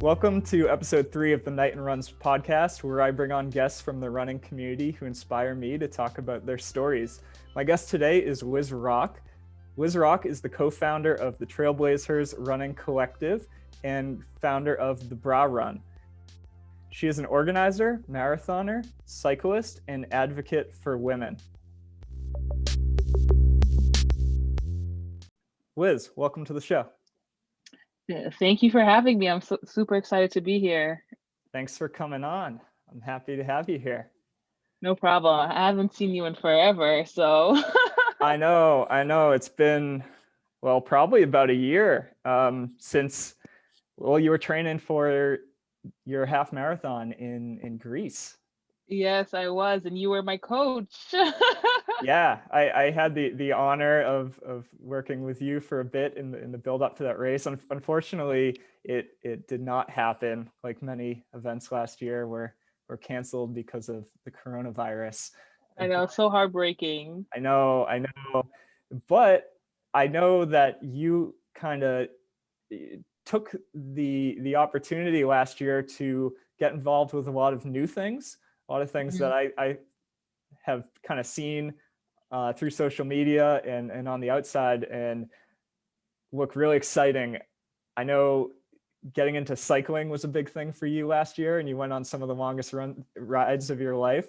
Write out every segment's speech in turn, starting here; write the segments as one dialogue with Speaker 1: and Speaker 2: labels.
Speaker 1: Welcome to episode 3 of the Knighton Runs podcast, where I bring on guests from the running community who inspire me to talk about their stories. My guest today is Liz Rock. Liz Rock is the co-founder of the TrailblazHers Run Co and founder of the Bra Run. She is an organizer, marathoner, cyclist, and advocate for women. Liz, welcome to the show.
Speaker 2: Thank you for having me. I'm super excited to be here.
Speaker 1: Thanks for coming on. I'm happy to have you here.
Speaker 2: No problem. I haven't seen you in forever, so.
Speaker 1: I know. It's been, well, probably about a year since, you were training for your half marathon in Greece.
Speaker 2: Yes, I was, and you were my coach.
Speaker 1: Yeah, I had the honor of working with you for a bit in the build up to that race. Unfortunately, it did not happen. Like many events last year were canceled because of the coronavirus.
Speaker 2: I know, so heartbreaking.
Speaker 1: I know, but I know that you kind of took the opportunity last year to get involved with a lot of new things, that I have kind of seen through social media and on the outside and look really exciting. I know getting into cycling was a big thing for you last year, and you went on some of the longest rides of your life.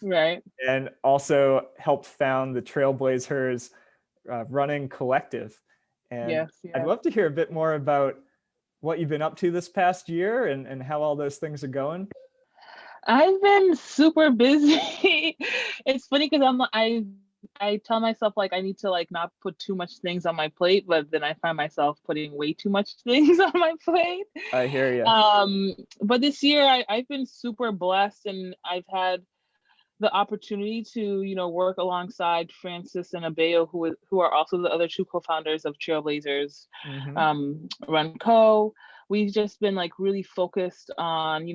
Speaker 2: Right.
Speaker 1: And also helped found the TrailblazHers Running Collective. And
Speaker 2: yes.
Speaker 1: I'd love to hear a bit more about what you've been up to this past year and how all those things are going.
Speaker 2: I've been super busy. It's funny because I tell myself like I need to like not put too much things on my plate, but then I find myself putting way too much things on my plate.
Speaker 1: I hear you.
Speaker 2: But this year I've been super blessed, and I've had the opportunity to, work alongside Francis and Abeo, who are also the other two co-founders of TrailblazHers Run Co. We've just been like really focused on,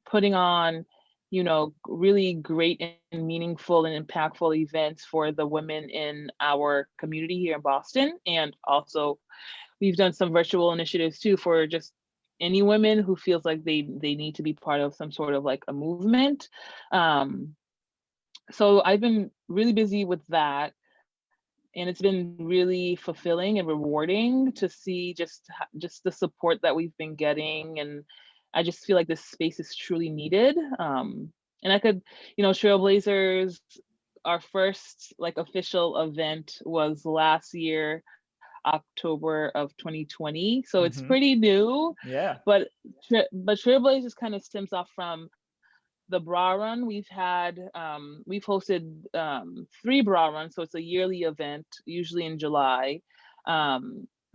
Speaker 2: putting on, really great and meaningful and impactful events for the women in our community here in Boston. And also we've done some virtual initiatives too for just any women who feels like they need to be part of some sort of like a movement. So I've been really busy with that. And it's been really fulfilling and rewarding to see just the support that we've been getting. And I just feel like this space is truly needed. And I could, Trailblazers, our first like official event was last year, October of 2020. So it's pretty new.
Speaker 1: Yeah.
Speaker 2: But Trailblazers kind of stems off from the Bra Run. We've hosted 3 Bra Runs. So it's a yearly event, usually in July.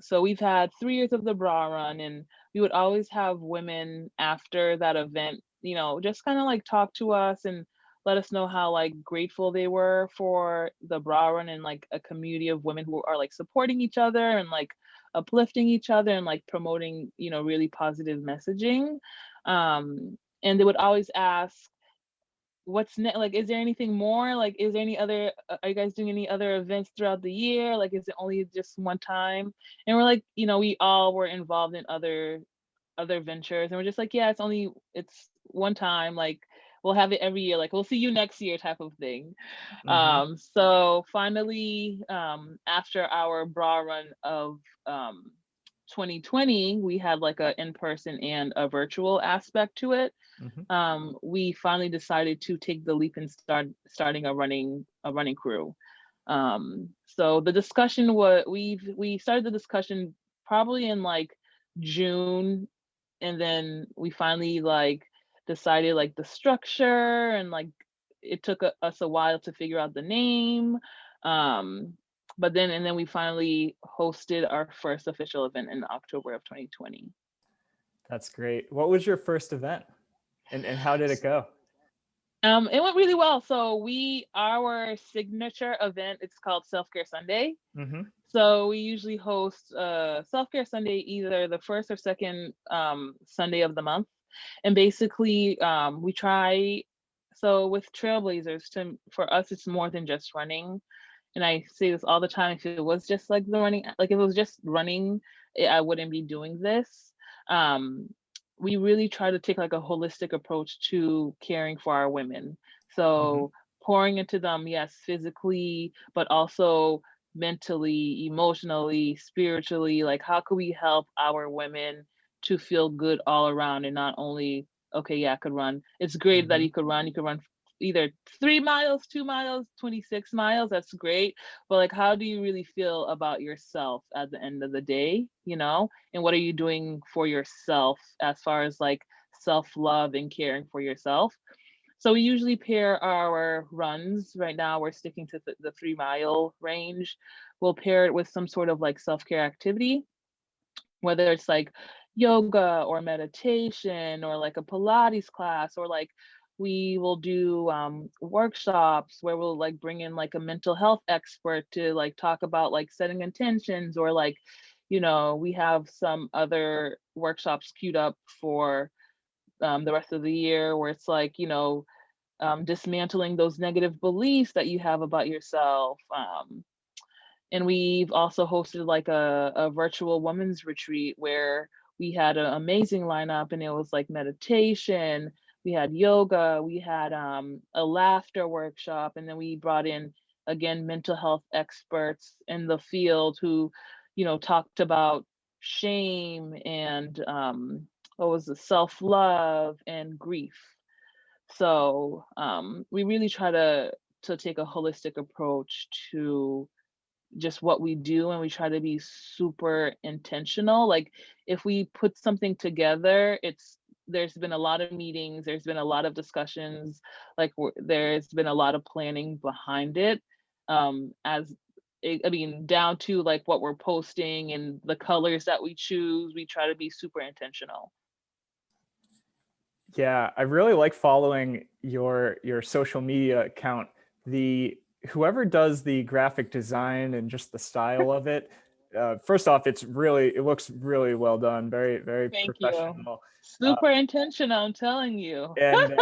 Speaker 2: So we've had 3 years of the Bra Run, and we would always have women after that event, just kind of like talk to us and let us know how like grateful they were for the Bra Run and like a community of women who are like supporting each other and like uplifting each other and like promoting, really positive messaging. And they would always ask, what's next? Like, is there anything more? Like, is there any other, are you guys doing any other events throughout the year? Like, is it only just one time? And we're like, we all were involved in other ventures. And we're just like, yeah, it's one time. Like, we'll have it every year. Like, we'll see you next year type of thing. So finally, after our Bra Run of 2020, we had like a in-person and a virtual aspect to it. We finally decided to take the leap and starting a running crew. So the discussion we started the discussion probably in like June, and then we finally like decided like the structure, and like it took us a while to figure out the name. But then we finally hosted our first official event in October of 2020.
Speaker 1: That's great. What was your first event, and how did it go?
Speaker 2: It went really well. So our signature event, it's called Self-Care Sunday. So we usually host Self-Care Sunday either the first or second Sunday of the month. And basically we try, so with Trailblazers, for us, it's more than just running. and I say this all the time, if it was just like the running, like if it was just running, I wouldn't be doing this. Um, we really try to take like a holistic approach to caring for our women.
Speaker 1: Mhm.
Speaker 2: So pouring into them, yes, physically, but also mentally, emotionally, spiritually. Like, how can we help our women to feel good all around and not only, okay, yeah, I could run. It's great that
Speaker 1: Mhm.
Speaker 2: you could run either 3 miles, 2 miles, 26 miles. That's great. But like, how do you really feel about yourself at the end of the day, you know? And what are you doing for yourself as far as like self-love and caring for yourself? So we usually pair our runs. Right now, we're sticking to the 3 mile range. We'll pair it with some sort of like self-care activity, whether it's like yoga or meditation or like a Pilates class, or like we will do workshops where we'll like bring in like a mental health expert to like talk about like setting intentions, or like, you know, we have some other workshops queued up for the rest of the year where it's like, you know, dismantling those negative beliefs that you have about yourself. And we've also hosted like a virtual women's retreat where we had an amazing lineup, and it was like meditation, we had yoga, we had a laughter workshop, and then we brought in again mental health experts in the field who, you know, talked about shame and what was the self-love and grief. So we really try to take a holistic approach to just what we do, and we try to be super intentional. Like if we put something together, it's there's been a lot of meetings, there's been a lot of discussions, like there's been a lot of planning behind it. As I mean, down to like what we're posting and the colors that we choose, we try to be super intentional.
Speaker 1: Yeah, I really like following your social media account. The whoever does the graphic design and just the style of it, first off, it looks really well done, very
Speaker 2: Thank you.
Speaker 1: professional. Uh,
Speaker 2: Super intentional, I'm telling you.
Speaker 1: and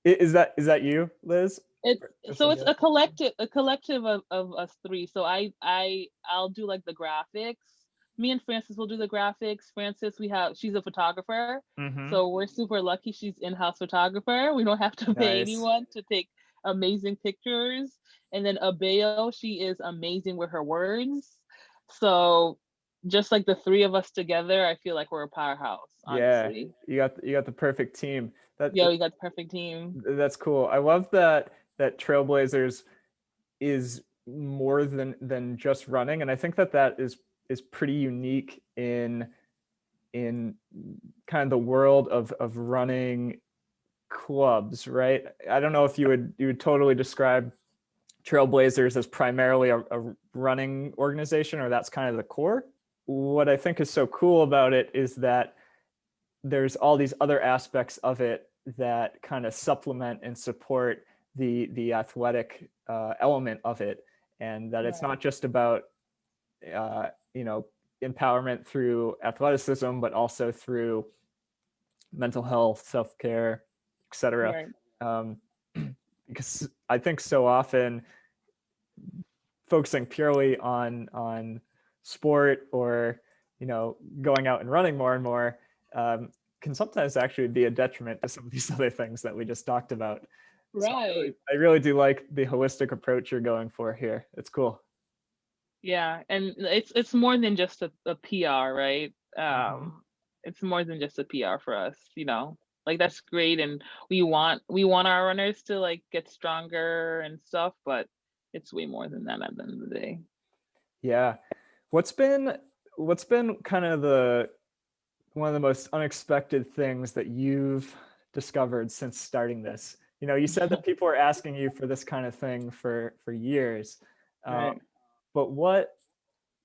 Speaker 1: is that you, Liz?
Speaker 2: It's
Speaker 1: Just
Speaker 2: so
Speaker 1: like
Speaker 2: it's a collective of us three. So I'll do like the graphics. Me and Frances will do the graphics. Frances, she's a photographer.
Speaker 1: Mm-hmm.
Speaker 2: So we're super lucky she's in-house photographer. We don't have to pay
Speaker 1: Nice.
Speaker 2: anyone to take amazing pictures. And then Abeo, she is amazing with her words. So just like the three of us together, I feel like we're a powerhouse,
Speaker 1: Yeah,
Speaker 2: honestly.
Speaker 1: you got the perfect team.
Speaker 2: Yeah, we got the perfect team.
Speaker 1: That's cool. I love that Trailblazers is more than just running, and I think that is pretty unique in kind of the world of running clubs, right? I don't know if you would totally describe Trailblazers as primarily a running organization, or that's kind of the core. What I think is so cool about it is that there's all these other aspects of it that kind of supplement and support the athletic element of it, and that it's
Speaker 2: Right.
Speaker 1: not just about you know, empowerment through athleticism, but also through mental health, self-care, etc.
Speaker 2: Right.
Speaker 1: Um, because I think so often focusing purely on sport, or you know, going out and running more and more, can sometimes actually be a detriment to some of these other things that we just talked about. So
Speaker 2: Right.
Speaker 1: I really do like the holistic approach you're going for here. It's cool.
Speaker 2: Yeah, and it's more than just a PR, right?
Speaker 1: Mm-hmm.
Speaker 2: It's more than just a PR for us, you know. Like that's great, and we want our runners to like get stronger and stuff, but it's way more than that at the end of the day.
Speaker 1: Yeah. What's been what's been kind of the one of the most unexpected things that you've discovered since starting this? You know, you said that people are asking you for this kind of thing for years, um,
Speaker 2: Right.
Speaker 1: but what,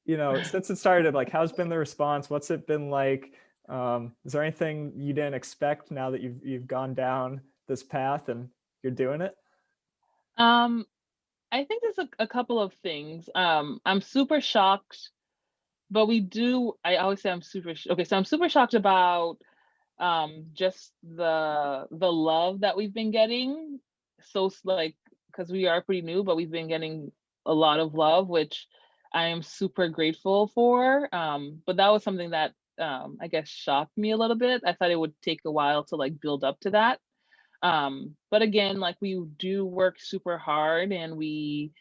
Speaker 1: you know, since it started, like, how's been the response? What's it been like? Is there anything you didn't expect now that you've gone down this path and you're doing it?
Speaker 2: Um, I think there's a couple of things. I'm super shocked, but I always say okay, so I'm super shocked about just the love that we've been getting. So like, because we are pretty new, but we've been getting a lot of love, which I am super grateful for. But that was something that I guess shocked me a little bit. I thought it would take a while to like build up to that. But again, like we do work super hard, and we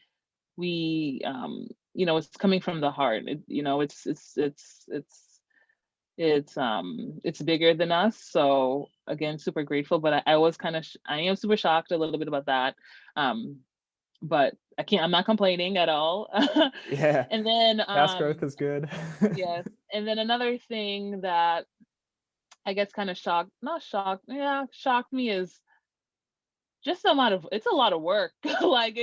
Speaker 2: you know, it's coming from the heart. You know, it's bigger than us. So again, super grateful, but I was kind of I am super shocked a little bit about that. But I'm not complaining at all.
Speaker 1: Yeah.
Speaker 2: And then
Speaker 1: Fast growth is good.
Speaker 2: yes, and then another thing that I guess kind of shocked me is just the amount of, it's a lot of work. Like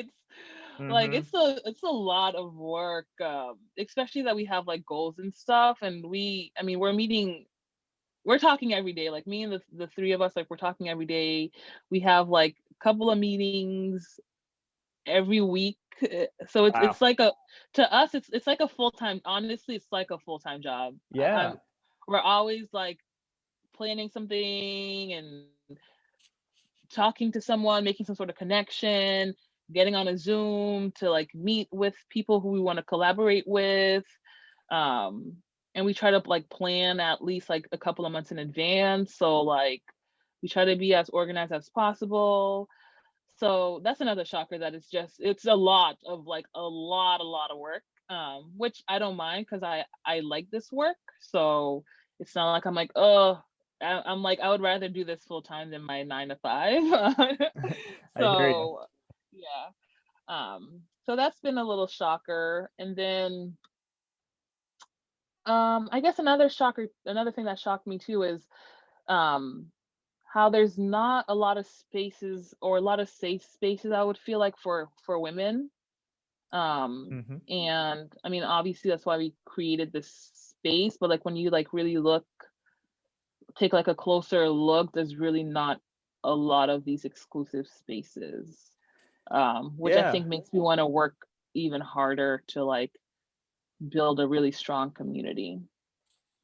Speaker 1: Hmm.
Speaker 2: it's a lot of work, especially that we have like goals and stuff, and I mean, we're talking every day, like me and the three of us, like we're talking every day. We have like a couple of meetings every week. So
Speaker 1: Wow.
Speaker 2: it's like a, to us it's like a full-time, honestly it's like a full-time job.
Speaker 1: Yeah.
Speaker 2: We're always like planning something and talking to someone, making some sort of connection, getting on a Zoom to like meet with people who we want to collaborate with. Um, and we try to like plan at least like a couple of months in advance. So like we try to be as organized as possible. So that's another shocker, that it's a lot of like a lot of work. Which I don't mind because I like this work. So it's not like I'm like, oh, I'm like, I would rather do this full time than my 9 to 5.
Speaker 1: I hear you.
Speaker 2: So yeah. So that's been a little shocker. And then I guess another thing that shocked me too is um how there's not a lot of spaces, or a lot of safe spaces, I would feel like, for women.
Speaker 1: Hmm.
Speaker 2: And I mean, obviously that's why we created this space, but like when you like really take like a closer look, there's really not a lot of these exclusive spaces, which I
Speaker 1: Yeah.
Speaker 2: think makes me want to work even harder to like build a really strong community.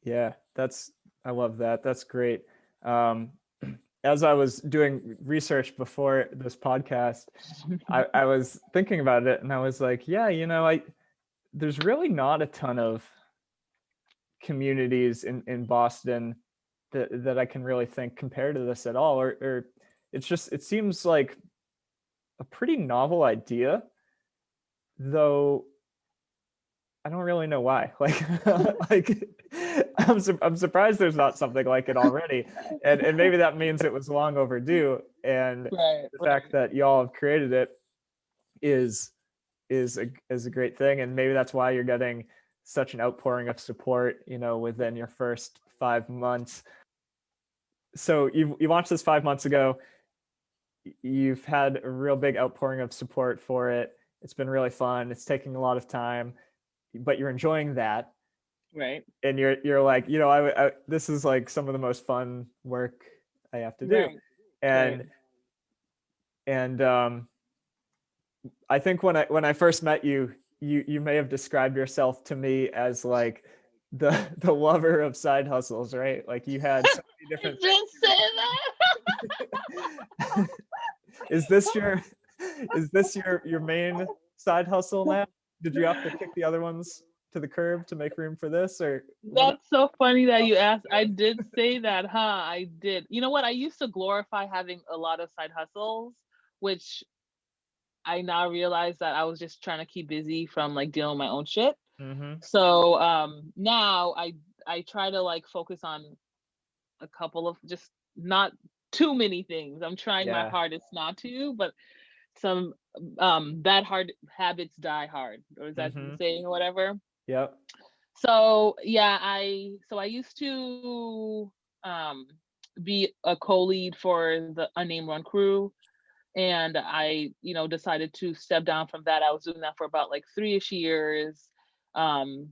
Speaker 1: Yeah. I love that. That's great. Um, as I was doing research before this podcast, I was thinking about it and I was like, yeah, there's really not a ton of communities in Boston that I can really think compare to this at all. Or it seems like a pretty novel idea, though I don't really know why. Like, like I'm surprised there's not something like it already, and maybe that means it was long overdue. And
Speaker 2: Right,
Speaker 1: the fact
Speaker 2: right.
Speaker 1: that y'all have created it is is a great thing, and maybe that's why you're getting such an outpouring of support, within your first 5 months. So you launched this 5 months ago. You've had a real big outpouring of support for it. It's been really fun. It's taking a lot of time, but you're enjoying that,
Speaker 2: Right,
Speaker 1: and you're like, this is like some of the most fun work I have to do,
Speaker 2: right, right.
Speaker 1: and and I think when I first met you, you may have described yourself to me as like the lover of side hustles, right? Like you had so many
Speaker 2: I
Speaker 1: different
Speaker 2: just said
Speaker 1: things. Is this your main side hustle now? Did you have to kick the other ones to the curb to make room for this, or what?
Speaker 2: That's so funny that you asked. I did say that, huh? I did. You know what? I used to glorify having a lot of side hustles, which I now realize that I was just trying to keep busy from like dealing with my own shit.
Speaker 1: Mm-hmm.
Speaker 2: So now I try to like focus on a couple of, just not too many things. I'm trying my
Speaker 1: Yeah.
Speaker 2: hardest not to, but some bad hard habits die hard, or is that the
Speaker 1: Mm-hmm.
Speaker 2: saying or whatever?
Speaker 1: Yep.
Speaker 2: So yeah, I used to um be a co-lead for the Unnamed Run crew, and I, decided to step down from that. I was doing that for about like 3-ish years. Um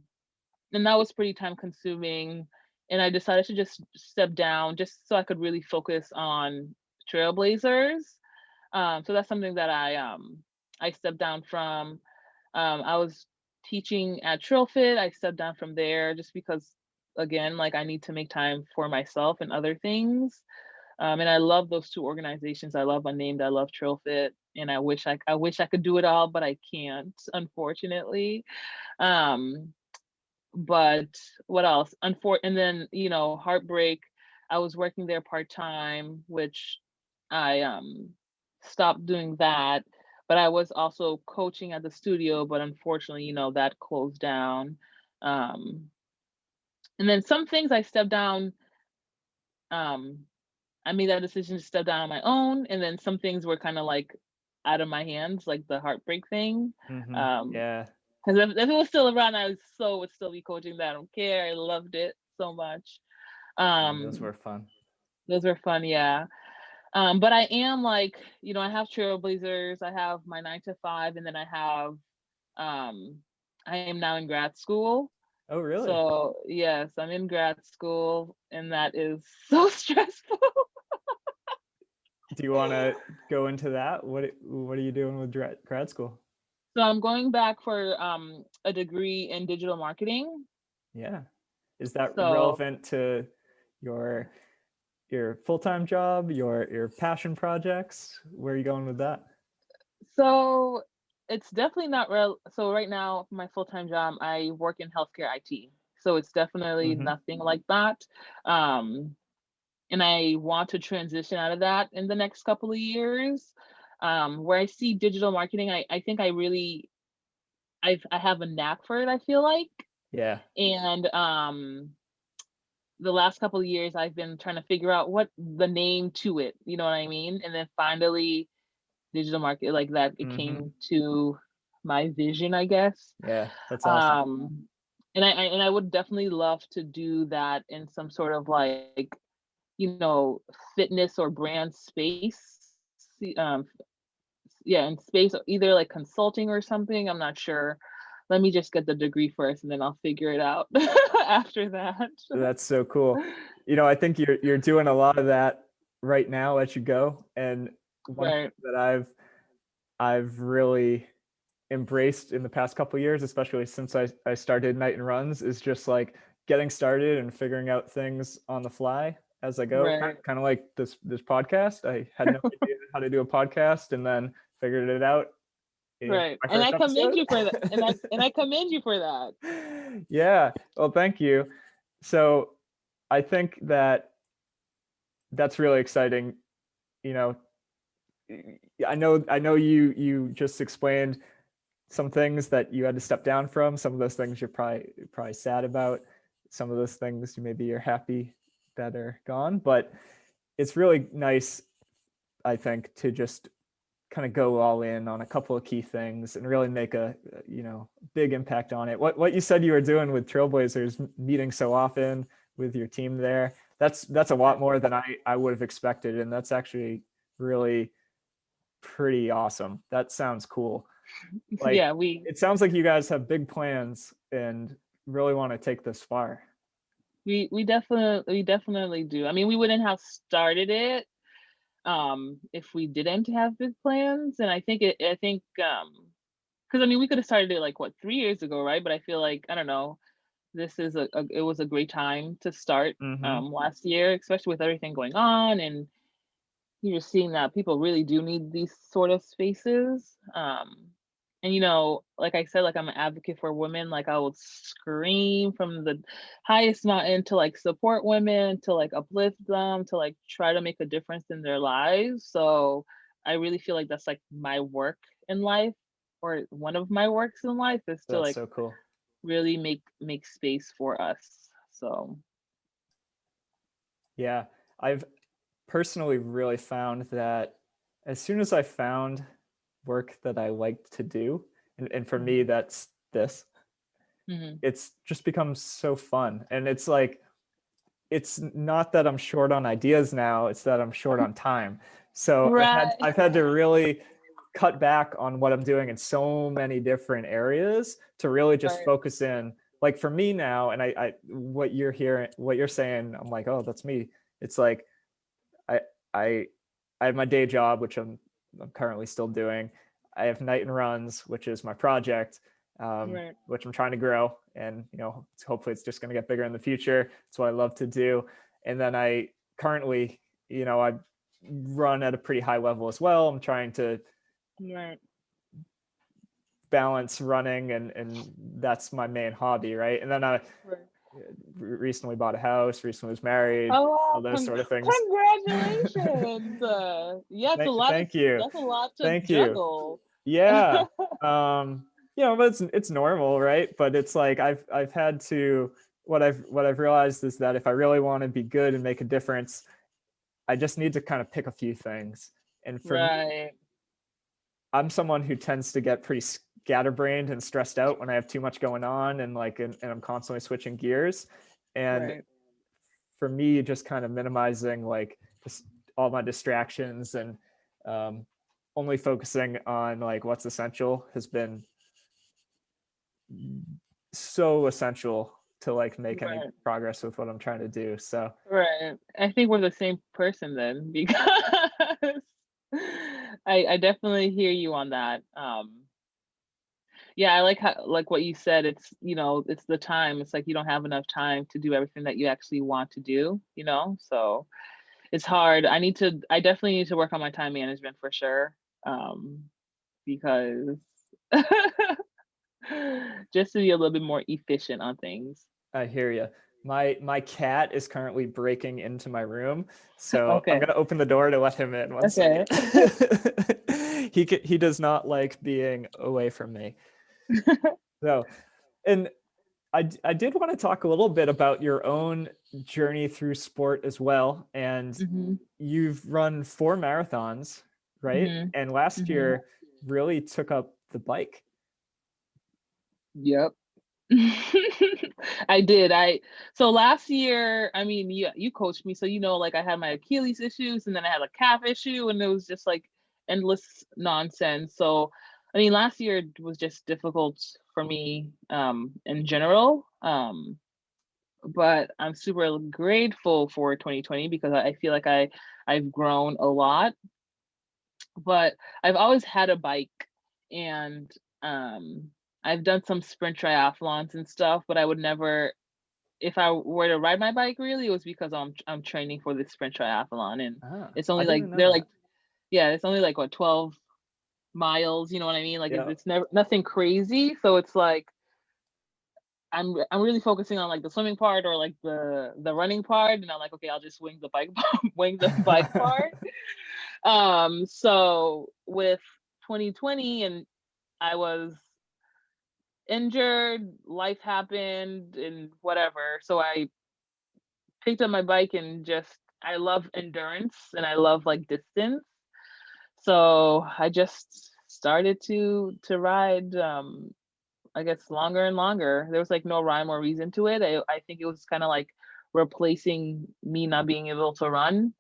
Speaker 2: and that was pretty time consuming, and I decided to just step down just so I could really focus on Trailblazers. So that's something that I stepped down from. I was teaching at TrailFit. I stepped down from there just because, again, like I need to make time for myself and other things. And I love those two organizations. I love Unnamed, I love TrailFit, and I wish I could do it all, but I can't, unfortunately. Um, but what else? And then, Heartbreak, I was working there part-time, which I stopped doing that. But I was also coaching at the studio, but unfortunately, that closed down. Um, and then some things I stepped down. Um, I made that decision to step down on my own, and then some things were kind of like out of my hands, like the Heartbreak thing. Um,
Speaker 1: Yeah.
Speaker 2: because if it was still around, would still be coaching that. I don't care. I loved it so much.
Speaker 1: Those were fun.
Speaker 2: Those were fun, yeah. But I am like, I have Trailblazers, I have my 9 to 5, and then I am now in grad school.
Speaker 1: Oh, really?
Speaker 2: So yes, I'm in grad school, and that is so stressful.
Speaker 1: Do you want to go into that? What are you doing with grad school?
Speaker 2: So I'm going back for a degree in digital marketing.
Speaker 1: Yeah. Is that
Speaker 2: So
Speaker 1: relevant to your full-time job, your passion projects? Where are you going with that?
Speaker 2: so it's definitely not real. So right now, my full-time job, I work in healthcare IT. So it's definitely nothing like that. Um, and I want to transition out of that in the next couple of years. Where I see digital marketing, I think I have a knack for it, I feel like.
Speaker 1: Yeah.
Speaker 2: And the last couple of years I've been trying to figure out what the name to it, you know what I mean? And then finally digital market like that, it came to my vision, I guess.
Speaker 1: Yeah, that's awesome.
Speaker 2: And I would definitely love to do that in some sort of like, fitness or brand space. Um, yeah, in space, either like consulting or something. I'm not sure. Let me just get the degree first, and then I'll figure it out after that.
Speaker 1: That's so cool. I think you're doing a lot of that right now as you go. And one thing
Speaker 2: Right.
Speaker 1: that I've really embraced in the past couple of years, especially since I started Knighton Runs, is just like getting started and figuring out things on the fly as I go.
Speaker 2: Right.
Speaker 1: Kind of like this podcast. I had no idea how to do a podcast and then figured it out in
Speaker 2: Right.
Speaker 1: my
Speaker 2: And
Speaker 1: first
Speaker 2: I commend
Speaker 1: episode.
Speaker 2: you for that. And I commend you for that.
Speaker 1: Yeah. Well, thank you. So I think that's really exciting. You know, I know you just explained some things that you had to step down from. Some of those things you're probably sad about. Some of those things maybe you're happy that are gone. But it's really nice, I think, to just kind of go all in on a couple of key things and really make a big impact on it. What you said you were doing with Trailblazers, meeting so often with your team there, that's a lot more than I would have expected, and that's actually really pretty awesome. That sounds cool. Like,
Speaker 2: Yeah,
Speaker 1: it sounds like you guys have big plans and really want to take this far.
Speaker 2: we definitely do. I mean, we wouldn't have started it if we didn't have big plans. And I think because I mean, we could have started it like what, 3 years ago, right? But I feel like, I don't know, this is it was a great time to start last year, especially with everything going on, and you're seeing that people really do need these sort of spaces. And like I said, like I'm an advocate for women. Like I would scream from the highest mountain to like support women, to like uplift them, to like try to make a difference in their lives. So I really feel like that's like my work in life, or one of my works in life, is to
Speaker 1: That's
Speaker 2: like
Speaker 1: so cool.
Speaker 2: really make space for us. So
Speaker 1: Yeah, I've personally really found that as soon as I found work that I liked to do, and for me that's this, it's just become so fun. And it's like, it's not that I'm short on ideas now, it's that I'm short on time. So
Speaker 2: right.
Speaker 1: I've had to really cut back on what I'm doing in so many different areas to really just
Speaker 2: Right.
Speaker 1: focus in. Like for me now, and I what you're hearing, what you're saying, I'm like, oh, that's me. It's like I I I have my day job, which I'm currently still doing. I have Knighton Runs, which is my project,
Speaker 2: Right.
Speaker 1: which I'm trying to grow, and hopefully it's just going to get bigger in the future. It's what I love to do. And then I currently you know, I run at a pretty high level as well. I'm trying to
Speaker 2: Right.
Speaker 1: balance running, and that's my main hobby, right? And then I
Speaker 2: Right.
Speaker 1: recently bought a house, recently was married,
Speaker 2: Oh,
Speaker 1: all
Speaker 2: wow.
Speaker 1: those sort of things.
Speaker 2: Congratulations. Yeah, it's a lot of,
Speaker 1: Thank you.
Speaker 2: that's a lot to
Speaker 1: Thank you.
Speaker 2: juggle.
Speaker 1: Yeah. You know, but it's normal, right? But it's like I've had to, what I've realized is that if I really want to be good and make a difference, I just need to kind of pick a few things. And for me,
Speaker 2: Right.
Speaker 1: I'm someone who tends to get pretty scatterbrained and stressed out when I have too much going on, and like and I'm constantly switching gears. And
Speaker 2: Right.
Speaker 1: for me, just kind of minimizing like just all my distractions and only focusing on like what's essential has been so essential to like make any
Speaker 2: Right.
Speaker 1: progress with what I'm trying to do. So
Speaker 2: Right. I think we're the same person then, because I definitely hear you on that. Yeah, I like how, like what you said, it's, you know, it's the time. It's like you don't have enough time to do everything that you actually want to do, you know? So it's hard. I definitely need to work on my time management for sure. Because just to be a little bit more efficient on things.
Speaker 1: I hear you. My cat is currently breaking into my room, so I'm
Speaker 2: Okay.
Speaker 1: gonna open the door to let him in. One
Speaker 2: Okay.
Speaker 1: second. He does not like being away from me. So, and I did want to talk a little bit about your own journey through sport as well. And
Speaker 2: Hmm.
Speaker 1: you've run 4 marathons, right?
Speaker 2: Hmm.
Speaker 1: And last
Speaker 2: Hmm.
Speaker 1: year really took up the bike.
Speaker 2: Yep. I did. So last year, I mean, you coached me, so you know, like I had my Achilles issues, and then I had a calf issue, and it was just like endless nonsense. So, I mean, last year was just difficult for me, in general. But I'm super grateful for 2020 because I feel like I've grown a lot. But I've always had a bike, and um, I've done some sprint triathlons and stuff, but I would never, if I were to ride my bike, really, it was because I'm training for the sprint triathlon, and
Speaker 1: Ah,
Speaker 2: it's
Speaker 1: I
Speaker 2: only
Speaker 1: didn't
Speaker 2: like
Speaker 1: even know
Speaker 2: they're
Speaker 1: that.
Speaker 2: like, yeah, it's only like what, 12 miles, you know what I mean? Like
Speaker 1: Yeah.
Speaker 2: it's never nothing crazy, so it's like I'm really focusing on like the swimming part or like the running part, and I'm like, okay, I'll just wing the bike wing the bike part. So with 2020, and I was injured, life happened and whatever. So I picked up my bike and just, I love endurance and I love like distance. So I just started to ride, I guess, longer and longer. There was like no rhyme or reason to it. I think it was kind of like replacing me not being able to run,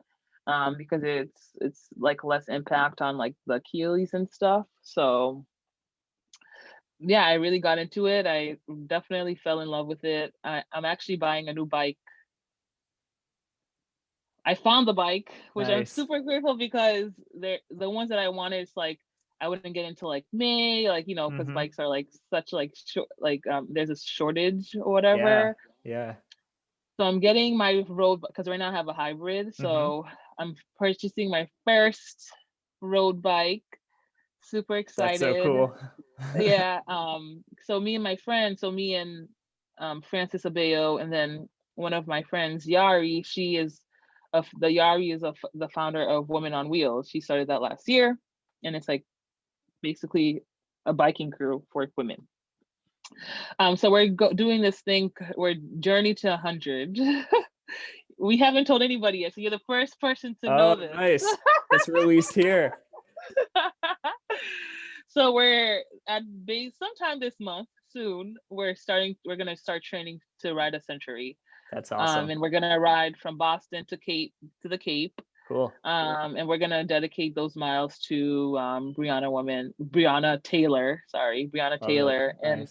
Speaker 2: because it's like less impact on like the Achilles and stuff. So yeah, I really got into it. I definitely fell in love with it. I'm actually buying a new bike. I found the bike, which I'm
Speaker 1: Nice.
Speaker 2: super grateful because the ones that I wanted, it's like I wouldn't get into like May, like, you know, because
Speaker 1: Mm-hmm.
Speaker 2: bikes are like such like short, like there's a shortage or
Speaker 1: Yeah.
Speaker 2: whatever.
Speaker 1: Yeah.
Speaker 2: So I'm getting my road, because right now I have a hybrid.
Speaker 1: Mm-hmm.
Speaker 2: So I'm purchasing my first road bike. Super
Speaker 1: That's so
Speaker 2: excited.
Speaker 1: cool.
Speaker 2: Yeah. So me and my friend, so me and Francis Abeo, and then one of my friends, Yari, she is the Yari is the founder of Women on Wheels. She started that last year, and it's like basically a biking crew for women. So we're doing this thing. We're Journey to 100. We haven't told anybody yet, so you're the first person to
Speaker 1: Oh,
Speaker 2: know this.
Speaker 1: nice. It's released here.
Speaker 2: So we're at base sometime this month soon. We're gonna start training to ride a century.
Speaker 1: That's awesome.
Speaker 2: And we're gonna ride from Boston to the Cape.
Speaker 1: Cool.
Speaker 2: And we're gonna dedicate those miles to Breonna Taylor,
Speaker 1: Love it.
Speaker 2: and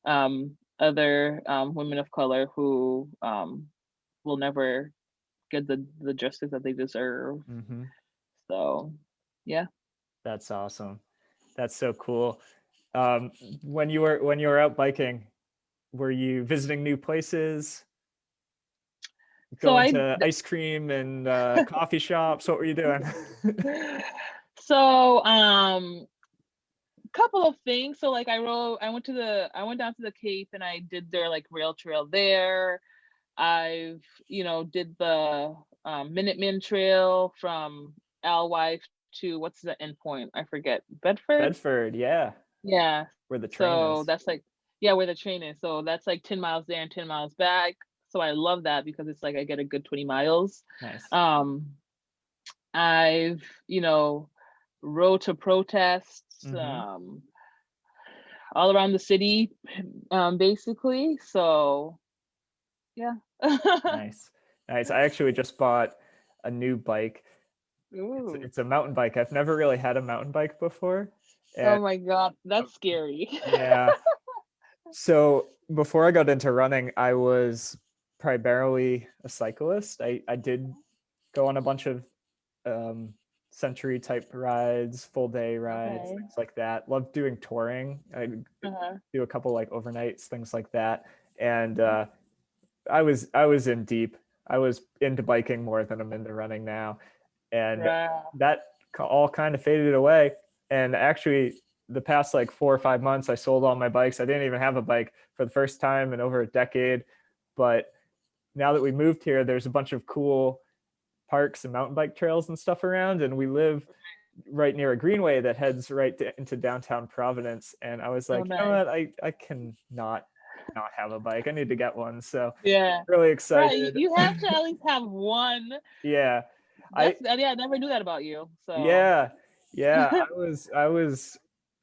Speaker 1: Nice.
Speaker 2: other women of color who will never get the justice that they deserve.
Speaker 1: Mm-hmm.
Speaker 2: So yeah.
Speaker 1: That's awesome. That's so cool. Um, when you were out biking, were you visiting new places?
Speaker 2: So
Speaker 1: Going to ice cream and coffee shops? What were you doing?
Speaker 2: so couple of things. So like I went down to the Cape and I did their like rail trail there. I've, did the Minuteman Trail from Alewife to what's the end point? I forget. Bedford?
Speaker 1: Bedford, yeah.
Speaker 2: Yeah.
Speaker 1: Where the train
Speaker 2: So
Speaker 1: is.
Speaker 2: that's like, yeah, where the train is. So that's like 10 miles there and 10 miles back. So I love that because it's like I get a good 20 miles.
Speaker 1: Nice.
Speaker 2: I've, rode to protests, all around the city, basically. So yeah.
Speaker 1: Nice. I actually just bought a new bike. It's a mountain bike. I've never really had a mountain bike before.
Speaker 2: Oh my God, that's scary.
Speaker 1: Yeah. So before I got into running, I was primarily a cyclist. I did go on a bunch of century type rides, full day rides,
Speaker 2: Okay.
Speaker 1: things like that. Love doing touring. I do a couple like overnights, things like that. And I was in deep. I was into biking more than I'm into running now. And that all kind of faded away. And actually the past like 4 or 5 months, I sold all my bikes. I didn't even have a bike for the first time in over a decade. But now that we moved here, there's a bunch of cool parks and mountain bike trails and stuff around. And we live right near a greenway that heads right into downtown Providence. And I was like,
Speaker 2: nice.
Speaker 1: you know what? I can not have a bike. I need to get one. So
Speaker 2: yeah,
Speaker 1: really excited.
Speaker 2: Right. You have to at least have one.
Speaker 1: Yeah.
Speaker 2: I never knew that about you. So
Speaker 1: yeah. I was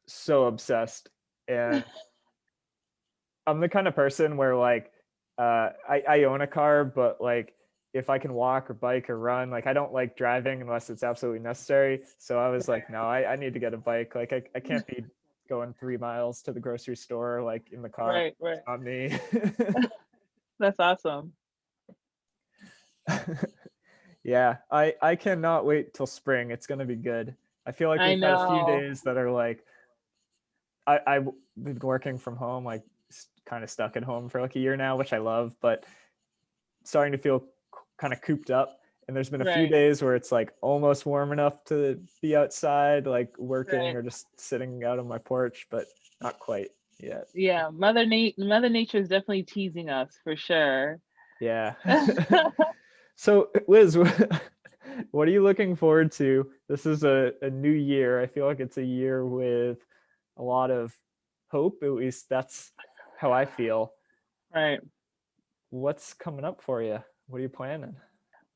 Speaker 1: so obsessed. And I'm the kind of person where like I own a car, but like if I can walk or bike or run, like I don't like driving unless it's absolutely necessary. So I was like, no, I need to get a bike. Like I can't be going 3 miles to the grocery store like in the car.
Speaker 2: Right.
Speaker 1: It's not me.
Speaker 2: That's awesome.
Speaker 1: Yeah, I cannot wait till spring. It's gonna be good. I feel like we've had a few days that are like I've been working from home, like kind of stuck at home for like a year now, which I love, but starting to feel kind of cooped up. And there's been a few days where it's like almost warm enough to be outside, like working or just sitting out on my porch, but not quite yet.
Speaker 2: Yeah, Mother Nature is definitely teasing us for sure.
Speaker 1: Yeah. So Liz, what are you looking forward to? This is a new year. I feel like it's a year with a lot of hope. At least that's how I feel.
Speaker 2: Right.
Speaker 1: What's coming up for you? What are you planning?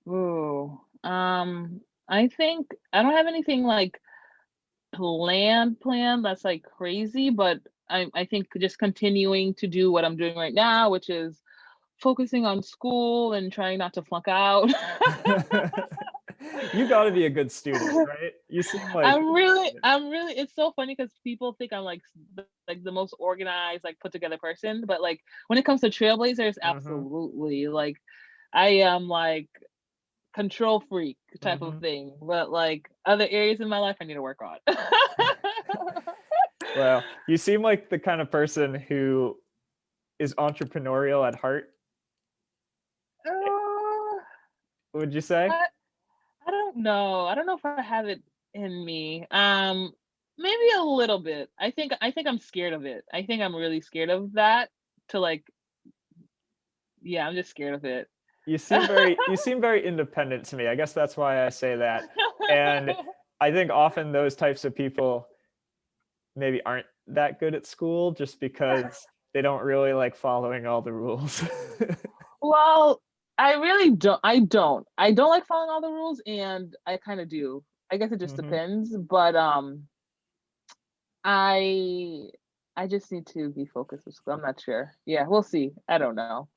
Speaker 2: Ooh. I think I don't have anything like planned that's like crazy, but I think just continuing to do what I'm doing right now, which is focusing on school and trying not to flunk out.
Speaker 1: You got to be a good student, right? You seem like
Speaker 2: I'm really it's so funny because people think I'm like the most organized, like put together person, but like when it comes to Trailblazers, absolutely. Like I am like control freak type of thing, but like other areas in my life I need to work on.
Speaker 1: Well, you seem like the kind of person who is entrepreneurial at heart. Would you say?
Speaker 2: I don't know. I don't know if I have it in me. Maybe a little bit. I think I'm scared of it. I think I'm really scared of that to like yeah, I'm just scared of it.
Speaker 1: You seem very independent to me. I guess that's why I say that. And I think often those types of people maybe aren't that good at school just because they don't really like following all the rules.
Speaker 2: Well, I really don't. I don't like following all the rules, and I kind of do. I guess it just depends, but I just need to be focused with school. I'm not sure. Yeah, we'll see. I don't know.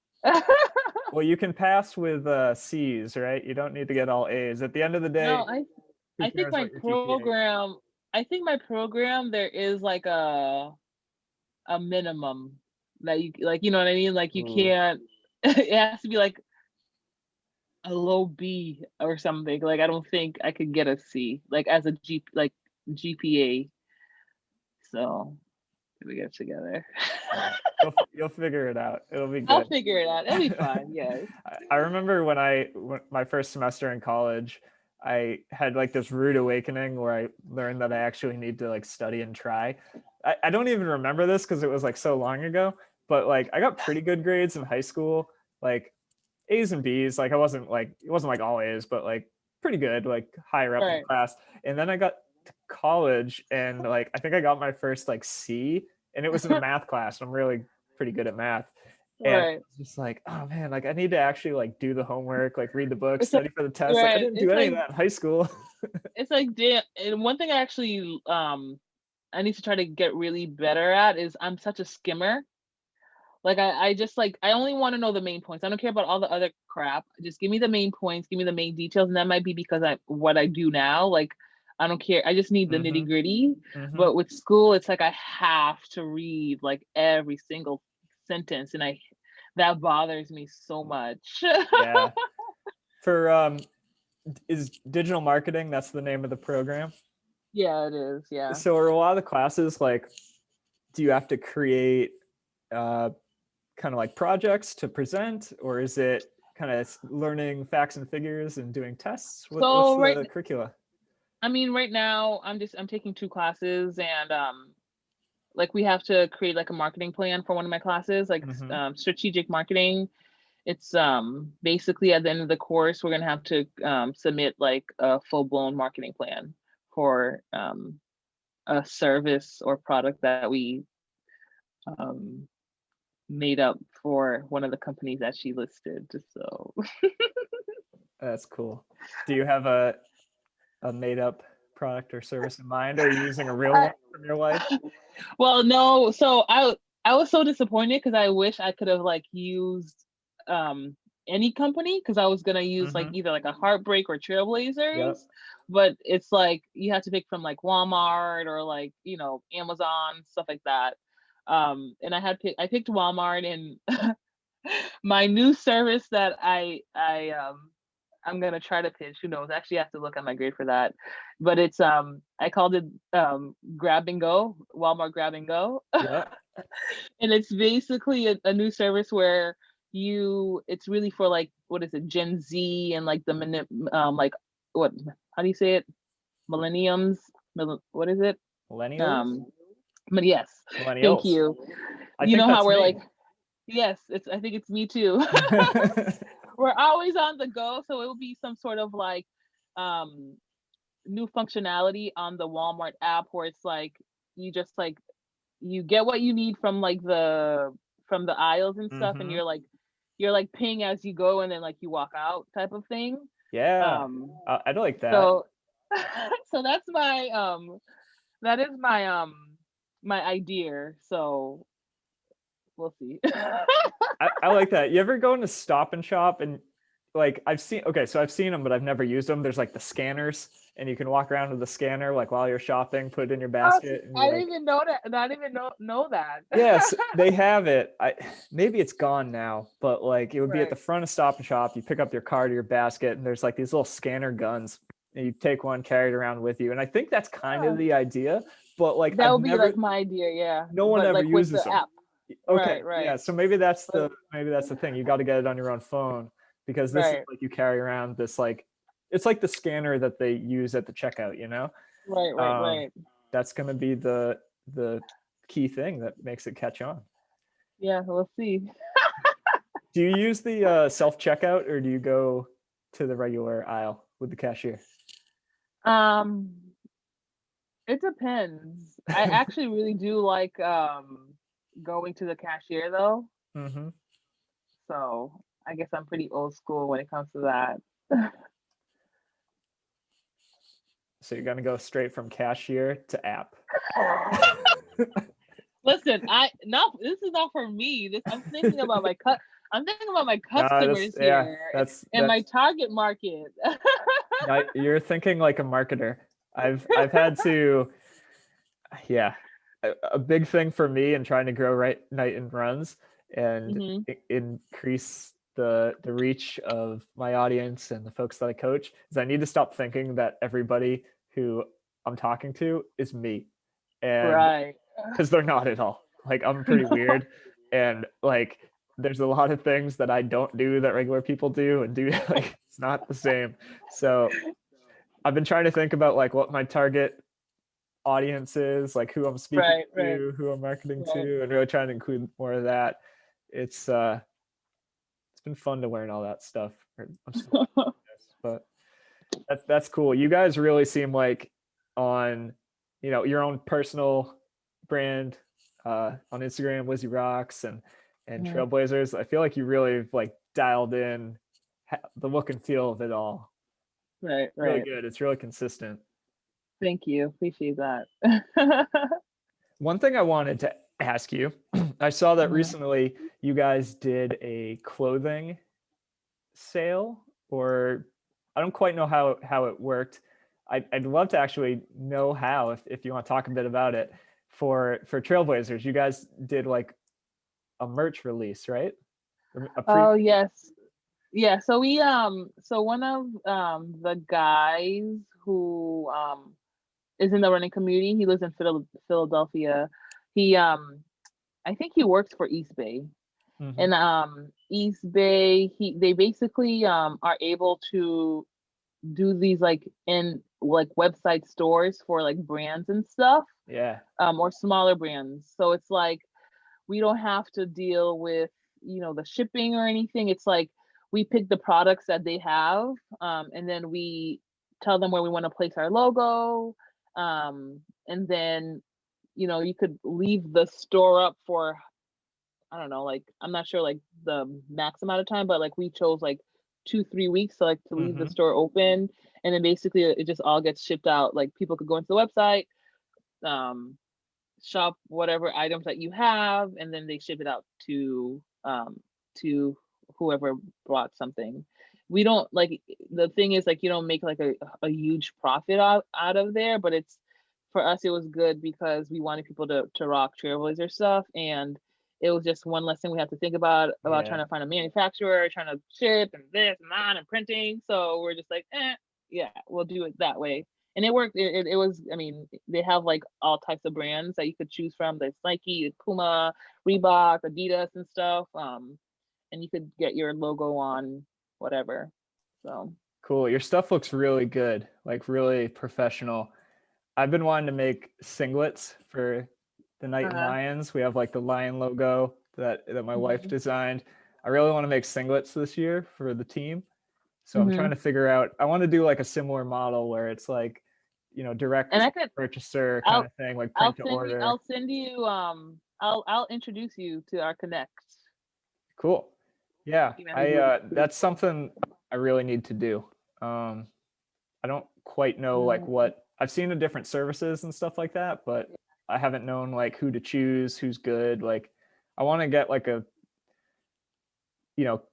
Speaker 1: Well, you can pass with C's, right? You don't need to get all A's. At the end of the day,
Speaker 2: no, I think my program. I think my program there is like a minimum that you like. You know what I mean? Like you can't. It has to be like a low B or something. Like I don't think I could get a C like as a GPA. So we get together.
Speaker 1: You'll figure it out. It'll be good.
Speaker 2: I'll figure it out. It'll be fun. Yes.
Speaker 1: I remember when my first semester in college, I had like this rude awakening where I learned that I actually need to like study and try. I don't even remember this because it was like so long ago, but like I got pretty good grades in high school, like A's and B's. Like it wasn't like all A's, but like pretty good, like higher up in
Speaker 2: Right.
Speaker 1: class. And then I got to college and like I think I got my first like C, and it was in a math class. I'm really pretty good at math. And
Speaker 2: Right.
Speaker 1: it's just like, oh man, like I need to actually like do the homework, like read the book,
Speaker 2: It's
Speaker 1: study for the test. Like I
Speaker 2: right.
Speaker 1: didn't do
Speaker 2: It's
Speaker 1: any
Speaker 2: like
Speaker 1: of that in high school.
Speaker 2: it's like damn. And one thing I actually I need to try to get really better at is I'm such a skimmer. Like I just like I only want to know the main points. I don't care about all the other crap. Just give me the main points, give me the main details, and that might be because what I do now. Like I don't care. I just need the nitty gritty. But with school, it's like I have to read like every single sentence, and that bothers me so much.
Speaker 1: Yeah. For is digital marketing, that's the name of the program?
Speaker 2: Yeah, it is. Yeah.
Speaker 1: So are a lot of the classes like, do you have to create kind of like projects to present, or is it kind of learning facts and figures and doing tests? What's the curricula?
Speaker 2: I mean, right now I'm taking 2 classes, and like we have to create like a marketing plan for one of my classes, like strategic marketing. It's basically at the end of the course we're gonna have to submit like a full-blown marketing plan for a service or product that we made up for one of the companies that she listed. So
Speaker 1: That's cool. Do you have a made up product or service in mind, or are you using a real one from your life?
Speaker 2: Well, no. So I was so disappointed because I wish I could have like used any company, because I was gonna use like either like a Heartbreak or Trailblazers.
Speaker 1: Yep.
Speaker 2: But it's like you have to pick from like Walmart or like, you know, Amazon, stuff like that. And I picked Walmart, and my new service that I'm gonna try to pitch. Who knows? Actually, I have to look at my grade for that. But it's I called it Grab and Go, Walmart Grab and Go.
Speaker 1: Yeah.
Speaker 2: And it's basically a new service where it's really for like, what is it, Gen Z and like the like what, how do you say it, millenniums, what is it,
Speaker 1: Millennials?
Speaker 2: But yes,
Speaker 1: Millennials.
Speaker 2: thank you.
Speaker 1: You know
Speaker 2: how we're
Speaker 1: me.
Speaker 2: like, yes, I think it's me too. We're always on the go, so it will be some sort of like new functionality on the Walmart app where it's like you just like you get what you need from like from the aisles and stuff, and you're like paying as you go, and then like you walk out type of thing.
Speaker 1: Yeah. I'd like that.
Speaker 2: So so that's that is my my idea. So we'll see.
Speaker 1: I like that. You ever go into Stop and Shop and like I've seen them, but I've never used them. There's like the scanners, and you can walk around with the scanner like while you're shopping, put it in your basket. And
Speaker 2: I didn't even know that. Not even know that.
Speaker 1: Yes, they have it. Maybe it's gone now, but like it would be at the front of Stop and Shop. You pick up your card or your basket, and there's like these little scanner guns, and you take one, carry it around with you. And I think that's kind of the idea, but like
Speaker 2: that would be like my idea. Yeah.
Speaker 1: No one ever
Speaker 2: like
Speaker 1: uses them.
Speaker 2: App.
Speaker 1: Okay.
Speaker 2: Right.
Speaker 1: Yeah. So maybe that's the thing. You got to get it on your own phone, because this is like you carry around this like it's like the scanner that they use at the checkout. You know.
Speaker 2: Right.
Speaker 1: That's going to be the key thing that makes it catch on.
Speaker 2: Yeah, we'll see.
Speaker 1: Do you use the self checkout, or do you go to the regular aisle with the cashier?
Speaker 2: It depends. I actually really do like going to the cashier though. So I guess I'm pretty old school when it comes to that.
Speaker 1: So you're gonna go straight from cashier to app.
Speaker 2: Listen, this is not for me. I'm thinking about my customers here, and my target market.
Speaker 1: You're thinking like a marketer. I've had to, a big thing for me in trying to grow Knighton runs and increase the reach of my audience and the folks that I coach is I need to stop thinking that everybody who I'm talking to is me. And because they're not at all. Like I'm pretty weird, and like there's a lot of things that I don't do that regular people do and do like it's not the same. So I've been trying to think about like what my target audience is, like who I'm speaking
Speaker 2: Right, right,
Speaker 1: to, who I'm marketing
Speaker 2: right.
Speaker 1: to, and really trying to include more of that. It's been fun to learn all that stuff. I'm still learning this, but that's cool. You guys really seem like on, your own personal brand on Instagram, Lizzie Rocks and
Speaker 2: Mhm.
Speaker 1: Trailblazers. I feel like you really like dialed in the look and feel of it all.
Speaker 2: Right,
Speaker 1: Really
Speaker 2: right.
Speaker 1: good. It's really consistent.
Speaker 2: Thank you. Appreciate that.
Speaker 1: One thing I wanted to ask you, I saw that
Speaker 2: Mhm.
Speaker 1: recently you guys did a clothing sale, or I don't quite know how it worked. I'd love to actually know how, if you want to talk a bit about it for Trailblazers. You guys did like a merch release, right? A
Speaker 2: Oh
Speaker 1: preview.
Speaker 2: yes. Yeah, so so one of the guys who is in the running community, he lives in Philadelphia. He I think he works for East Bay.
Speaker 1: Mm-hmm.
Speaker 2: And East Bay, they basically are able to do these like in like website stores for like brands and stuff,
Speaker 1: Yeah.
Speaker 2: or smaller brands. So it's like we don't have to deal with, the shipping or anything. It's like we pick the products that they have, and then we tell them where we want to place our logo, and then you could leave the store up for, I don't know, like I'm not sure like the max amount of time, but like we chose like 2-3 weeks to like to leave the
Speaker 1: Mm-hmm.
Speaker 2: store open, and then basically it just all gets shipped out. Like people could go into the website, um, shop whatever items that you have, and then they ship it out to whoever brought something. We don't like, the thing is like you don't make like a huge profit out of there, but it's, for us it was good because we wanted people to rock Trailblazer stuff, and it was just one less thing we have to think about
Speaker 1: Yeah.
Speaker 2: trying to find a manufacturer, trying to ship and this and that and printing. So we're just like, yeah, we'll do it that way. And it worked. It was, I mean, they have like all types of brands that you could choose from. There's Nike, Puma, Reebok, Adidas, and stuff. And you could get your logo on whatever. So
Speaker 1: Cool. Your stuff looks really good, like really professional. I've been wanting to make singlets for the Knighton
Speaker 2: uh-huh.
Speaker 1: Lions. We have like the lion logo that my wife
Speaker 2: Hmm.
Speaker 1: designed. I really want to make singlets this year for the team. So I'm trying
Speaker 2: Hmm.
Speaker 1: to figure out, I want to do like a similar model where it's like,
Speaker 2: And
Speaker 1: direct
Speaker 2: I could,
Speaker 1: purchaser kind
Speaker 2: I'll
Speaker 1: of thing, like
Speaker 2: I'll
Speaker 1: print to
Speaker 2: send you
Speaker 1: order.
Speaker 2: I'll send you I'll introduce you to our connect.
Speaker 1: Cool. Yeah,
Speaker 2: Email
Speaker 1: I
Speaker 2: you.
Speaker 1: that's something I really need to do. Um, I don't quite know like
Speaker 2: Mm,
Speaker 1: what I've seen the different services and stuff like that, but I haven't known like who to choose, who's good. Like I want to get like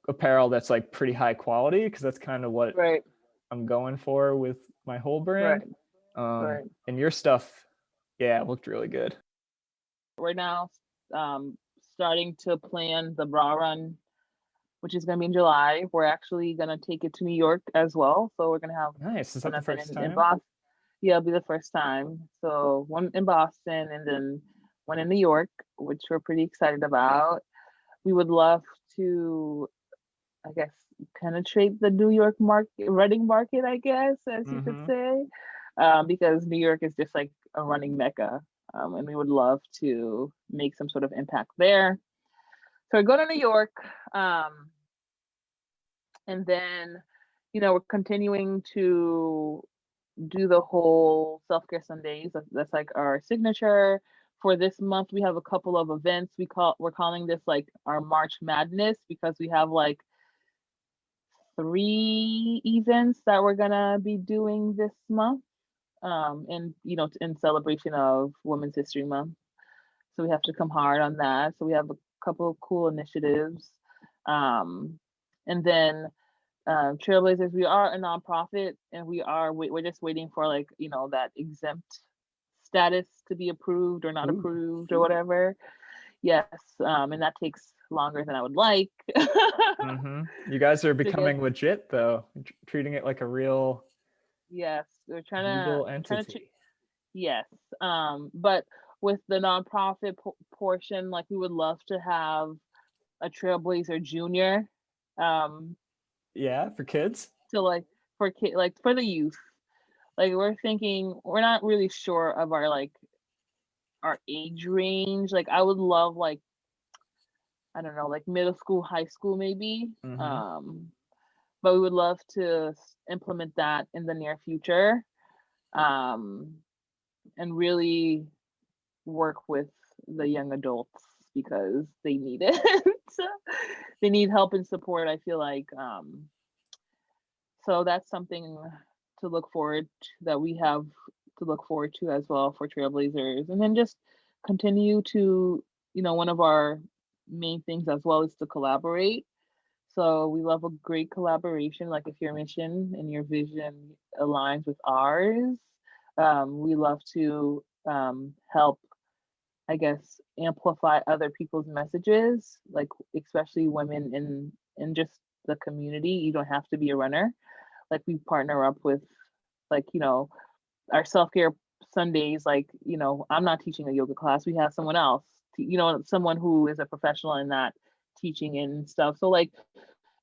Speaker 1: apparel that's like pretty high quality because that's kind of what
Speaker 2: right,
Speaker 1: I'm going for with my whole brand.
Speaker 2: right, right.
Speaker 1: And your stuff, yeah, looked really good.
Speaker 2: Right now, starting to plan the bra run, which is going to be in July. We're actually going to take it to New York as well. So we're going to have
Speaker 1: Nice. Is that
Speaker 2: one
Speaker 1: the
Speaker 2: event
Speaker 1: first
Speaker 2: in
Speaker 1: time?
Speaker 2: Boston. Yeah, it'll be the first time. So one in Boston and then one in New York, which we're pretty excited about. We would love to, I guess, penetrate the New York market, running market, I guess, as you could
Speaker 1: Mm-hmm.
Speaker 2: say, because New York is just like a running mecca. And we would love to make some sort of impact there. So we go to New York, um, and then, we're continuing to do the whole self-care Sundays. That's like our signature. For this month, we have a couple of events. We're calling this like our March Madness because we have like 3 events that we're gonna be doing this month. And in celebration of Women's History Month. So we have to come hard on that. So we have a couple of cool initiatives. Um, and then Trailblazers, we are a nonprofit, and we're just waiting for like that exempt status to be approved or not
Speaker 1: Ooh.
Speaker 2: approved or whatever. Yes, and that takes longer than I would like.
Speaker 1: Mm-hmm. You guys are
Speaker 2: To get,
Speaker 1: becoming legit though, treating it like a real
Speaker 2: yes, we're trying
Speaker 1: legal
Speaker 2: to
Speaker 1: entity.
Speaker 2: yes, but with the nonprofit portion, like we would love to have a Trailblazer Junior,
Speaker 1: Yeah, for kids.
Speaker 2: to like like for the youth. Like we're thinking, we're not really sure of our age range. Like I would love like, I don't know, like middle school, high school maybe.
Speaker 1: Hmm.
Speaker 2: But we would love to implement that in the near future, um, and really work with the young adults because they need it. They need help and support, I feel like. So that's something to look forward to, that we have to look forward to as well for Trailblazers. And then just continue to, one of our main things as well is to collaborate. So we love a great collaboration. Like if your mission and your vision aligns with ours, we love to help, I guess, amplify other people's messages, like especially women in just the community. You don't have to be a runner. Like we partner up with, like, our self-care Sundays. Like, I'm not teaching a yoga class. We have someone else, someone who is a professional in that teaching and stuff. So like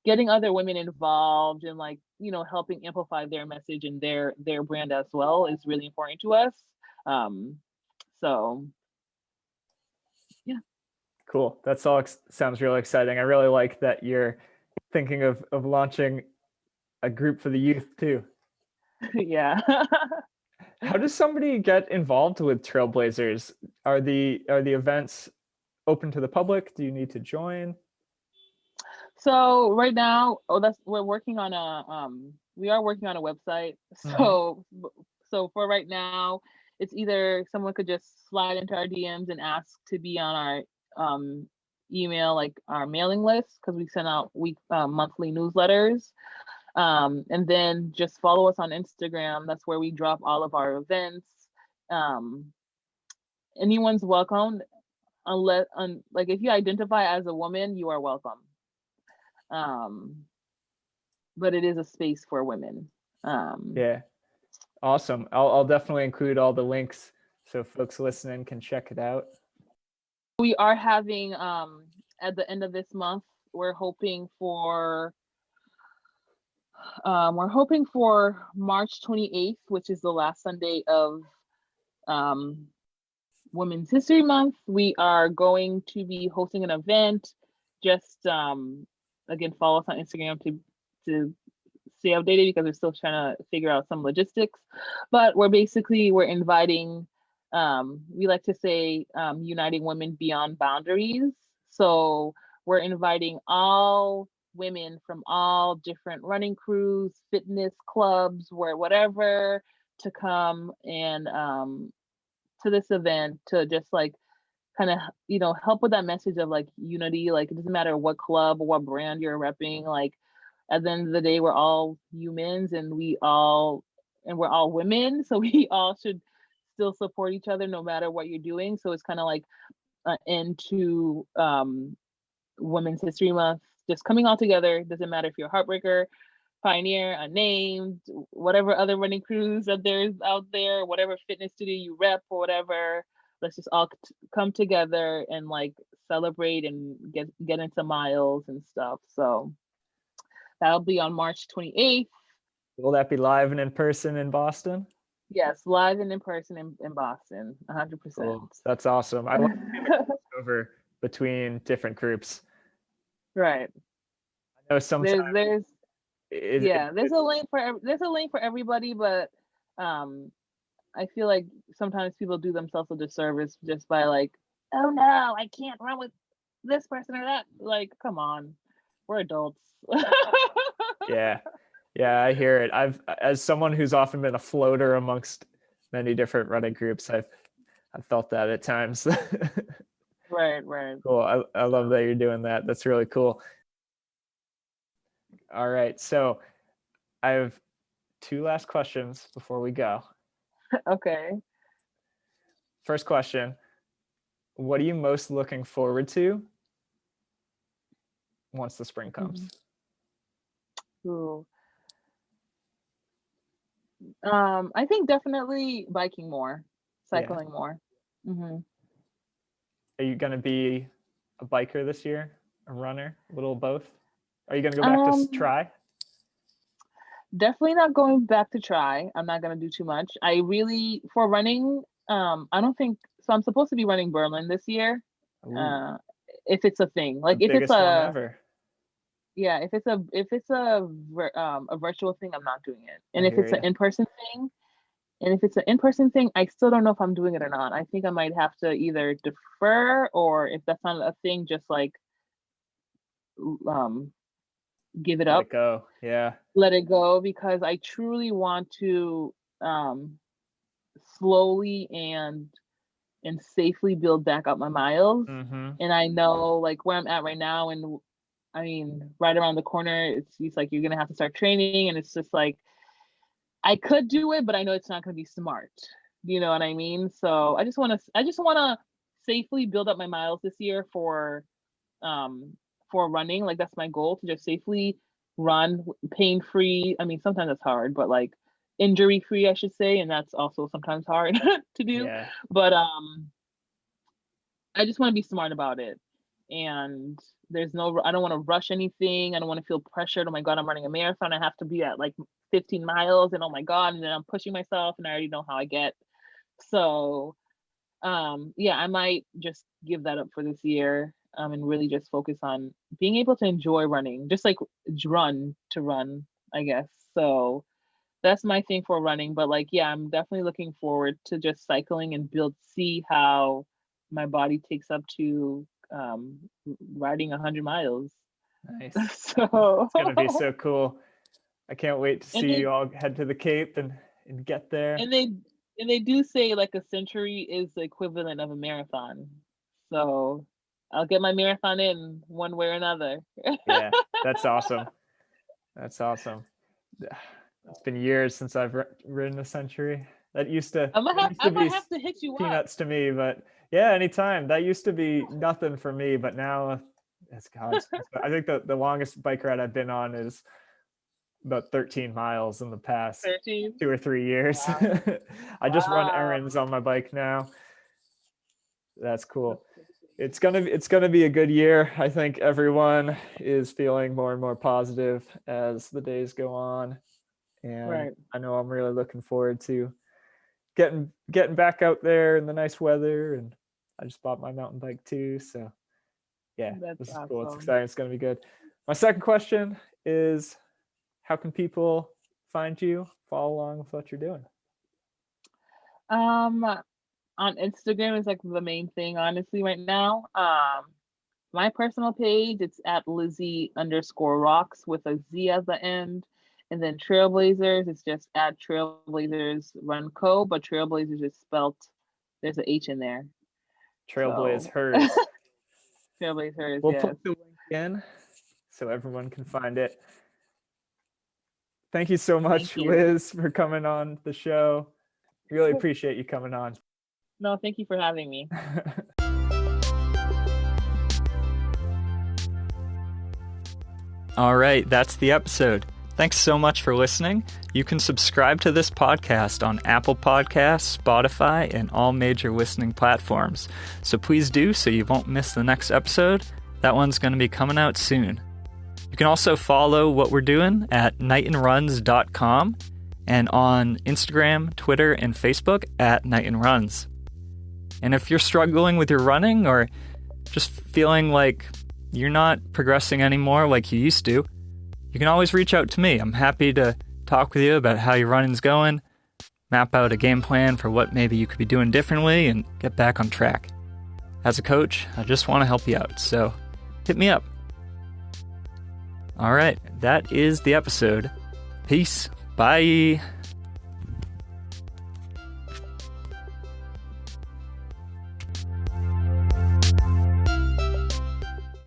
Speaker 2: getting other women involved and like, helping amplify their message and their brand as well is really important to us. So yeah.
Speaker 1: Cool. That's all sounds really exciting. I really like that you're thinking of launching a group for the youth too.
Speaker 2: Yeah.
Speaker 1: How does somebody get involved with Trailblazers? Are the events open to the public? Do you need to join?
Speaker 2: So right now, we're working on we are working on a website.
Speaker 1: Hmm.
Speaker 2: So for right now, it's either someone could just slide into our DMs and ask to be on our email, like our mailing list, because we send out monthly newsletters. And then just follow us on Instagram. That's where we drop all of our events. Anyone's welcome, unless like if you identify as a woman, you are welcome. But it is a space for women.
Speaker 1: Yeah, awesome. I'll definitely include all the links so folks listening can check it out.
Speaker 2: We are having at the end of this month, we're hoping for March 28th, which is the last Sunday of Women's History Month. We are going to be hosting an event. Just again, follow us on Instagram to stay updated because we're still trying to figure out some logistics. But we're inviting, we like to say, uniting women beyond boundaries. So we're inviting all women from all different running crews, fitness clubs, whatever, to come and to this event to just like kind of help with that message of like unity. Like it doesn't matter what club or what brand you're repping. Like at the end of the day, we're all humans and we're all women, so we all should still support each other no matter what you're doing. So it's kind of like an end to Women's History Month, just coming all together. Doesn't matter if you're a Heartbreaker, Pioneer, Unnamed, whatever other running crews that there's out there, whatever fitness studio you rep or whatever. Let's just all come together and like celebrate and get into miles and stuff. So that'll be on March 28th.
Speaker 1: Will that be live and in person in Boston?
Speaker 2: Yes, live and in person in Boston, 100%.
Speaker 1: Cool. That's awesome. I like the crossover between different groups.
Speaker 2: Right.
Speaker 1: I know sometimes
Speaker 2: There's
Speaker 1: it,
Speaker 2: there's a link for everybody, but I feel like sometimes people do themselves a disservice just by like, oh no, I can't run with this person or that. Like, come on, we're adults.
Speaker 1: yeah, I hear it. As someone who's often been a floater amongst many different running groups, I've felt that at times.
Speaker 2: Right.
Speaker 1: Cool. I love that you're doing that. That's really cool. All right, so I have 2 last questions before we go.
Speaker 2: Okay.
Speaker 1: First question: what are you most looking forward to once the spring comes?
Speaker 2: Ooh. I think definitely biking more, cycling more.
Speaker 1: Are you going to be a biker this year? A runner? A little of both? Are you going to go back to try?
Speaker 2: Definitely not going back to try. I'm not going to do too much. For running, I don't think, so I'm supposed to be running Berlin this year. If it's a thing. Like if it's
Speaker 1: one ever.
Speaker 2: Yeah, if it's a virtual thing, I'm not doing it. And if it's an in-person thing, I still don't know if I'm doing it or not. I think I might have to either defer, or if that's not a thing, just like give it up.
Speaker 1: Let it go. Yeah.
Speaker 2: Let it go, because I truly want to slowly and safely build back up my miles. And I know like where I'm at right now, and I mean, right around the corner, it's like you're gonna have to start training, and it's just like I could do it, but I know it's not gonna be smart. You know what I mean? So I just wanna safely build up my miles this year for running. Like that's my goal, to just safely run, pain-free. I mean, sometimes it's hard, but like injury-free, I should say, and that's also sometimes hard to do.
Speaker 1: Yeah.
Speaker 2: But I just want to be smart about it. And I don't want to rush anything. I don't want to feel pressured. Oh my God, I'm running a marathon. I have to be at like 15 miles, and oh my God, and then I'm pushing myself, and I already know how I get. So yeah, I might just give that up for this year, and really just focus on being able to enjoy running, just like run, I guess. So that's my thing for running. But like, yeah, I'm definitely looking forward to just cycling and see how my body takes up to riding 100 miles.
Speaker 1: Nice.
Speaker 2: So
Speaker 1: it's gonna be so cool. I can't wait to see you all head to the Cape and get there.
Speaker 2: And they do say like a century is the equivalent of a marathon. So I'll get my marathon in one way or another.
Speaker 1: Yeah, that's awesome. That's awesome. It's been years since I've ridden a century. That used to
Speaker 2: I might have to hit you
Speaker 1: peanuts to me, but yeah, anytime. That used to be nothing for me, but now it's God's. I think the longest bike ride I've been on is about 13 miles in the past 2 or 3 years. Wow. I just run errands on my bike now. That's cool. It's gonna be a good year. I think everyone is feeling more and more positive as the days go on, and I know I'm really looking forward to getting back out there in the nice weather. And I just bought my mountain bike too, so yeah, this is cool. It's exciting. It's gonna be good. My second question is, how can people find you, follow along with what you're doing?
Speaker 2: On Instagram is like the main thing, honestly, right now. My personal page, it's at Lizzie_rocks with a Z at the end. And then Trailblazers, it's just at TrailblazHers Run Co, but Trailblazers is spelled, there's an H in there.
Speaker 1: TrailblazHers.
Speaker 2: TrailblazHers,
Speaker 1: We'll put the link in so everyone can find it. Thank you so much, Liz, for coming on the show. Really appreciate you coming on.
Speaker 2: No, thank you for having me.
Speaker 3: All right, that's the episode. Thanks so much for listening. You can subscribe to this podcast on Apple Podcasts, Spotify, and all major listening platforms. So please do, so you won't miss the next episode. That one's going to be coming out soon. You can also follow what we're doing at knightonruns.com and on Instagram, Twitter, and Facebook at knightonruns. And if you're struggling with your running or just feeling like you're not progressing anymore like you used to, you can always reach out to me. I'm happy to talk with you about how your running's going, map out a game plan for what maybe you could be doing differently, and get back on track. As a coach, I just want to help you out, so hit me up. All right, that is the episode. Peace. Bye.